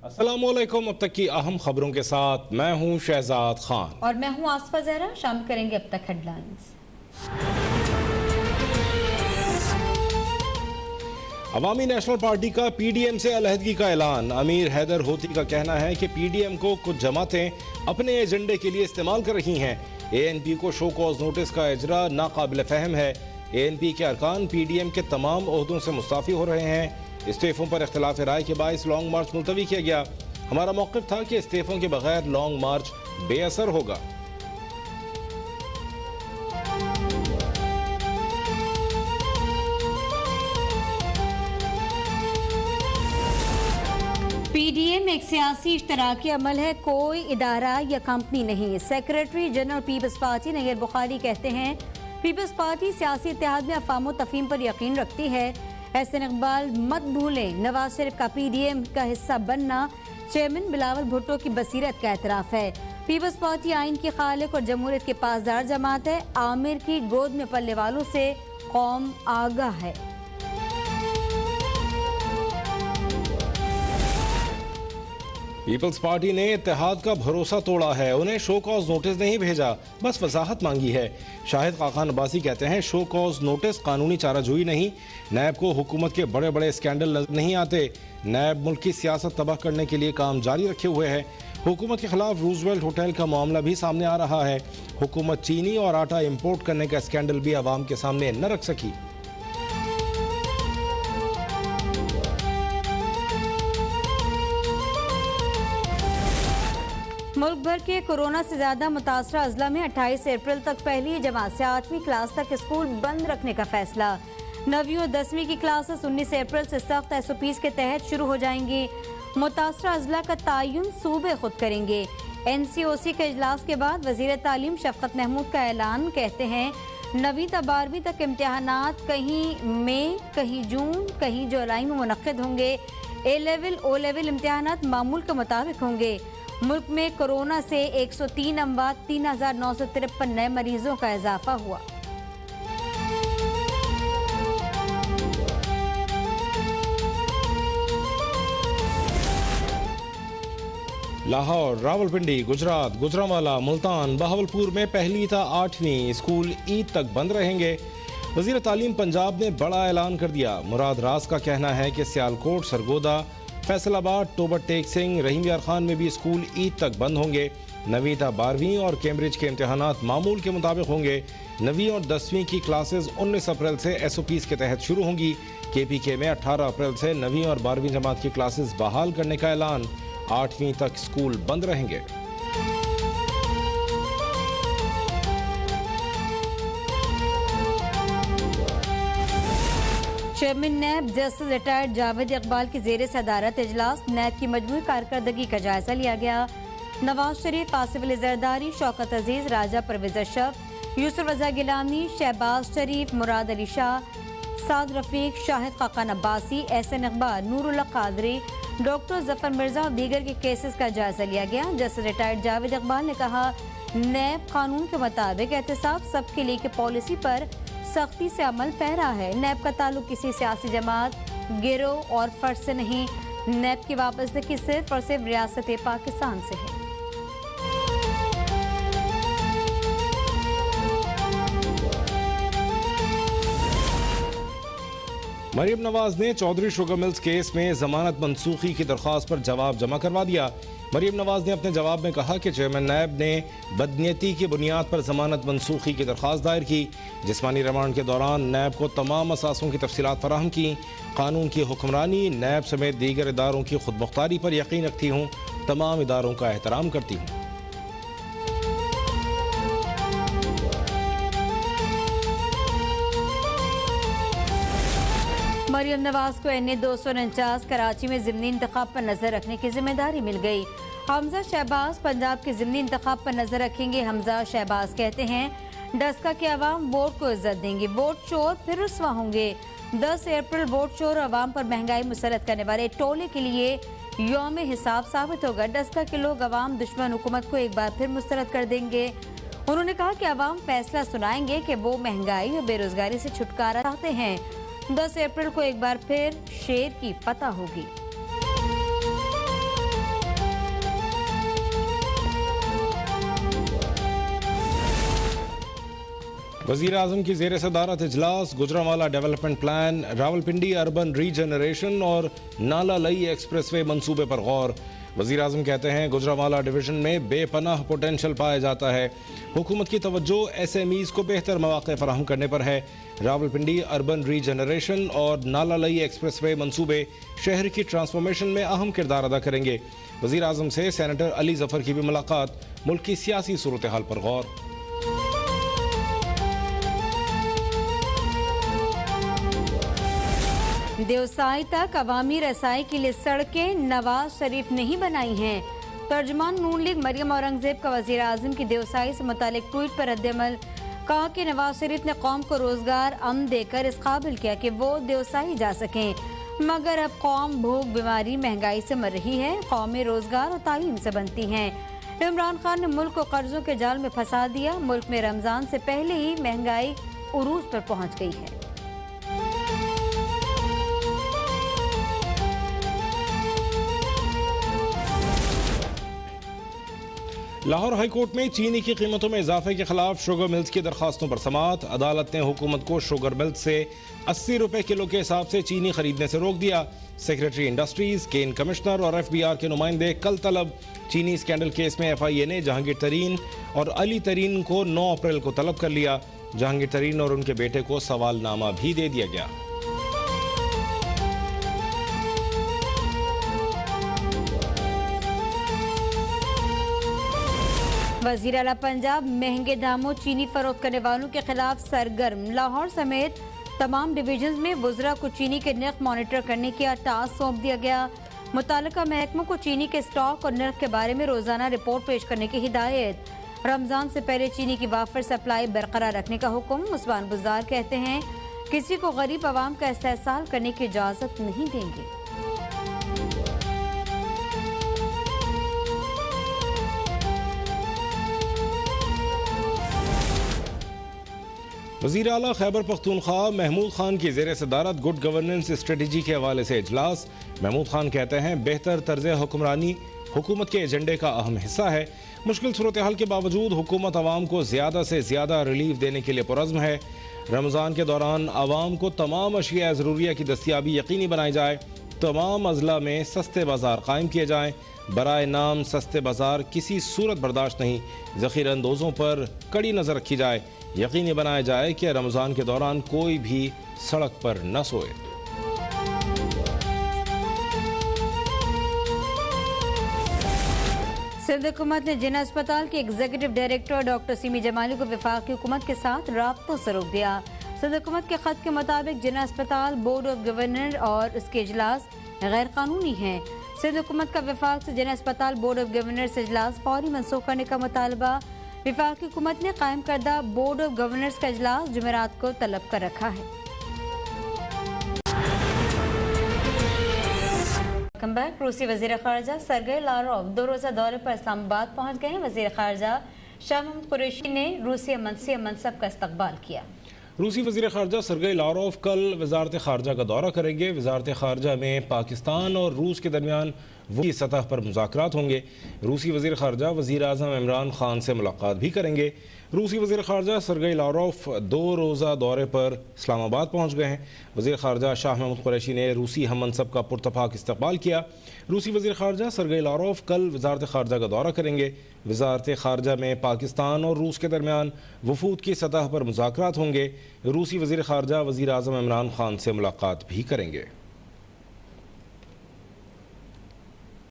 अस्सलामुअलैकुम। अब तक की अहम खबरों के साथ मैं हूं शहजाद खान और मैं हूं आसफा जहरा। शामिल करेंगे अब तक हेडलाइंस। अवामी नेशनल पार्टी का पीडीएम से अलहदगी का ऐलान। अमीर हैदर होती का कहना है कि पीडीएम को कुछ जमातें अपने एजेंडे के लिए इस्तेमाल कर रही हैं। एएनपी को शो कॉज नोटिस का इजरा नाकाबिल फहम है। एएनपी के अरकान पीडीएम के तमाम ओहदों से मुस्ताफी हो रहे हैं। इस्तीफों पर इख्तिलाफ राय के बायस लॉन्ग मार्च मुलतवी किया गया। हमारा मौक़िफ़ था कि इस्तीफों के बगैर लॉन्ग मार्च बेअसर होगा। पीडीएम एक सियासी इश्तराकी अमल है, कोई इदारा या कंपनी नहीं। सेक्रेटरी जनरल पीपल्स पार्टी नैयर बुखारी कहते हैं पीपल्स पार्टी सियासी इत्तेहाद में अफ़ाम तफ़हीम पर यकीन रखती है। एहसन इकबाल मत भूलें, नवाज शरीफ का पीडीएम का हिस्सा बनना चेयरमैन बिलावल भुट्टो की बसीरत का एतराफ़ है। पीपल्स पार्टी आइन की खालिक और जमहूरियत के पासदार जमात है। आमिर की गोद में पलने वालों से कौम आगाह है। पीपल्स पार्टी ने इत्तेहाद का भरोसा तोड़ा है। उन्हें शो कॉज नोटिस नहीं भेजा, बस वजाहत मांगी है। शाहिद खाकान अब्बासी कहते हैं शो कॉज नोटिस कानूनी चाराजोई नहीं। नैब को हुकूमत के बड़े बड़े स्कैंडल नजर नहीं आते। नैब मुल्क की सियासत तबाह करने के लिए काम जारी रखे हुए है। हुकूमत के खिलाफ रूजवेल्ट होटल का मामला भी सामने आ रहा है। हुकूमत चीनी और आटा इम्पोर्ट करने का स्कैंडल भी आवाम के सामने न रख सकी। मुल्क भर के कोरोना से ज्यादा मुतासरा अजला में 28 अप्रैल तक पहली जमात से 8वीं क्लास तक स्कूल बंद रखने का फैसला। 9वीं और 10वीं की क्लासेस 19 अप्रैल से सख्त SOPs के तहत शुरू हो जाएंगी। मुतासरा अजला का तयन सूबे खुद करेंगे। NCOC के इजलास के बाद वजीर तालीम शफकत महमूद का ऐलान। कहते हैं 9वीं से 12वीं तक इम्तिहानात कहीं मई, कहीं जून, कहीं जुलाई में मुनक्किद होंगे। A लेवल O लेवल इम्तिहानात मामूल के मुताबिक होंगे। मुल्क में कोरोना से 103 अमवात, 3953 नए मरीजों का इजाफा हुआ। लाहौर, रावलपिंडी, गुजरात, गुजरांवाला, मुल्तान, बहावलपुर में पहली था 8वीं स्कूल ईद तक बंद रहेंगे। वजीर तालीम पंजाब ने बड़ा ऐलान कर दिया। मुराद रास का कहना है कि सियालकोट, सरगोदा, फैसलाबाद, टोबर टेक सिंह, रहीम यार खान में भी स्कूल ईद तक बंद होंगे। 9वीं से 12वीं और कैम्ब्रिज के इम्तिहानात मामूल के मुताबिक होंगे। 9वीं और 10वीं की क्लासेस 19 अप्रैल से SOPs के तहत शुरू होंगी। KPK में 18 अप्रैल से 9वीं और 12वीं जमात की क्लासेस बहाल करने का ऐलान। 8वीं तक स्कूल बंद रहेंगे। Chairman NAB justice retired Javed Iqbal की जेर सदारत इजलास। नैब की मजमूई कारकर्दगी का जायजा लिया गया। नवाज शरीफ, आसिफ अली जरदारी, शौकत अजीज, राजा परवेज अशरफ, यूसुफ रजा गिलानी, शहबाज शरीफ, मुराद अली शाह, साद रफीक, शाहिद खाकान अब्बासी, एहसन इकबाल, नूरुल्लाह कादरी, डॉक्टर जफर मिर्जा और दीगर के केसेस का जायजा लिया गया। जस्टिस रिटायर्ड जावेद इकबाल ने कहा नैब कानून के मुताबिक एहतसाब सबके लिए की पॉलिसी पर सख्ती से अमल पैरा है। नैब का ताल्लुक किसी सियासी जमात, गिरोह और फर्ज से नहीं। नैब की वापसदगी सिर्फ और सिर्फ रियासत पाकिस्तान से है। मरियम नवाज ने चौधरी शुगर मिल्स केस में जमानत मनसूखी की दरख्वास्त पर जवाब जमा करवा दिया। मरियम नवाज ने अपने जवाब में कहा कि चेयरमैन नैब ने बदनीयती की बुनियाद पर जमानत मनसूखी की दरख्वास्त दायर की। जिस्मानी रिमांड के दौरान नैब को तमाम असासों की तफसीलात फराहम की। कानून की हुक्मरानी, नैब समेत दीगर इदारों की खुद मुख्तारी पर यकीन रखती हूँ। तमाम इदारों का एहतराम करती हूँ। मरियम नवाज को NA 249 कराची में ज़िमनी इंतखाब पर नजर रखने की जिम्मेदारी मिल गई। हमजा शहबाज पंजाब के ज़िमनी इंतखाब पर नजर रखेंगे। हमजा शहबाज कहते हैं डस्का के अवाम वोट को इज्जत देंगे, वोट चोर फिर रुस्वा होंगे। 10 अप्रैल वोट चोर अवाम पर महंगाई मुसलत करने वाले टोले के लिए यौम हिसाब साबित होगा। डस्का के लोग अवाम दुश्मन हुकूमत को एक बार फिर मुस्तरद कर देंगे। उन्होंने कहा कि अवाम फैसला सुनाएंगे कि वो महंगाई और बेरोजगारी से छुटकारा चाहते हैं। 10 अप्रैल को एक बार फिर शेर की फतह होगी। वज़ीर आज़म की ज़ेर सदारत इजलास Gujranwala development plan, Rawalpindi urban regeneration और नाला लई एक्सप्रेसवे मंसूबे पर गौर। वज़ीर आज़म कहते हैं गुजरांवाला डिवीज़न में बेपनाह पोटेंशल पाया जाता है। हुकूमत की तवज्जो SMEs को बेहतर मौक़े फराहम करने पर है। रावलपिंडी अर्बन रीजनरेशन और नाला लई एक्सप्रेसवे मंसूबे शहर की ट्रांसफॉर्मेशन में अहम किरदार अदा करेंगे। वज़ीर आज़म से सेनेटर अली ज़फ़र की भी मुलाकात, मुल्क की सियासी सूरत हाल पर गौर। देवसाई तक अवामी रसाई के लिए सड़कें नवाज शरीफ नहीं बनाई हैं। तर्जुमान नून लीग मरियम औरंगजेब का वज़ीर आज़म की देवसाई से मुतालिक ट्वीट पर रद्द-ए-अमल। कहा कि नवाज शरीफ ने कौम को रोजगार अमन देकर इस काबिल किया कि वो देवसाई जा सकें, मगर अब कौम भूख, बीमारी, महंगाई से मर रही है। कौमें रोजगार और तालीम से बनती हैं। इमरान खान ने मुल्क को कर्जों के जाल में फंसा दिया। मुल्क में रमजान से पहले ही महंगाई उरूज पर पहुंच गई है। लाहौर हाई कोर्ट में चीनी की कीमतों में इजाफे के खिलाफ शुगर मिल्स की दरखास्तों पर समाअत। अदालत ने हुकूमत को शुगर मिल्स से 80 रुपए किलो के हिसाब से चीनी खरीदने से रोक दिया। सेक्रेटरी इंडस्ट्रीज, केन कमिश्नर और FBR के नुमाइंदे कल तलब। चीनी स्कैंडल केस में FIA ने जहांगीर तरीन और अली तरीन को 9 अप्रैल को तलब कर लिया। जहांगीर तरीन और उनके बेटे को सवालनामा भी दे दिया गया। वज़ीर आला पंजाब महंगे दामों चीनी फरोख्त करने वालों के खिलाफ सरगर्म। लाहौर समेत तमाम डिवीजन में वुज़रा को चीनी के नर्ख मॉनिटर करने का टास्क सौंप दिया गया। मुताल्लिका महकमों को चीनी के स्टॉक और नर्ख के बारे में रोजाना रिपोर्ट पेश करने की हिदायत। रमजान से पहले चीनी की वाफर सप्लाई बरकरार रखने का हुक्म। उस्मान बुज़दार कहते हैं किसी को गरीब आवाम का इस्तेहसाल करने की इजाज़त नहीं देंगे। वज़ीर आला खैबर पख्तूनख्वा महमूद खान की ज़ेर सदारत गुड गवर्नेंस स्ट्रेटजी के हवाले से इजलास। महमूद खान कहते हैं बेहतर तर्ज हुक्मरानी हुकूमत के एजेंडे का अहम हिस्सा है। मुश्किल सूरत हाल के बावजूद हुकूमत आवाम को ज़्यादा से ज़्यादा रिलीफ देने के लिए पुरज़्म है। रमज़ान के दौरान आवाम को तमाम अशिया ज़रूरिया की दस्तियाबी यकीनी बनाई जाए। तमाम अज़ला में सस्ते बाज़ार कायम किए जाएँ। बराए नाम सस्ते बाज़ार किसी सूरत बर्दाश्त नहीं। ज़ख़ीरा अंदोज़ों पर कड़ी नज़र रखी जाए। यकीनी बनाया जाए कि रमज़ान के दौरान कोई भी सड़क पर न सोए। सिंध हुकूमत ने जिना अस्पताल के executive director doctor Simi Jamali को वफाकी हुकूमत के साथ राब्तों से रोक दिया। सिंध हुकूमत के खत के मुताबिक जिना अस्पताल बोर्ड ऑफ गवर्नर और उसके इजलास गैर कानूनी हैं। सिंध हुकूमत का वफाक से जिना अस्पताल बोर्ड ऑफ गवर्नर से इजलास फौरी मनसूख करने का मुतालबा। वफाकी हुकूमत ने कायम करदा बोर्ड ऑफ गवर्नर्स का इजलास जुमेरात को तलब कर रखा है। रूसी वज़ीर ख़ारजा सरगई लारोव 2 रोज़ा दौरे पर इस्लामाबाद पहुँच गए हैं। वज़ीर ख़ारजा शाह महमूद कुरैशी ने रूसी मनसब का इस्तकबाल किया। रूसी वज़ीर ख़ारजा सरगई लारोव कल वज़ारत ख़ारजा का दौरा करेंगे। वज़ारत ख़ारजा में पाकिस्तान और रूस के दरमियान वही सतह पर मुज़ाकरात होंगे। रूसी वज़ीर ख़ारजा वज़ीर आज़म इमरान खान से मुलाकात भी करेंगे। रूसी वज़ीर ख़ारजा सरगई लारोव 2 रोज़ा दौरे पर इस्लामाबाद पहुँच गए हैं। वज़ीर ख़ारजा शाह महमूद कुरैशी ने रूसी हम मनसब का पुरतफाक इस्तकबाल किया। रूसी वज़ीर ख़ारजा सरगई लारोव कल वज़ारत ख़ारजा का दौरा करेंगे। वज़ारत ख़ारजा में पाकिस्तान और रूस के दरमियान वफूद की सतह पर मुज़ाकरात होंगे। रूसी वज़ीर ख़ारजा वज़ीर आज़म इमरान खान से मुलाकात भी करेंगे।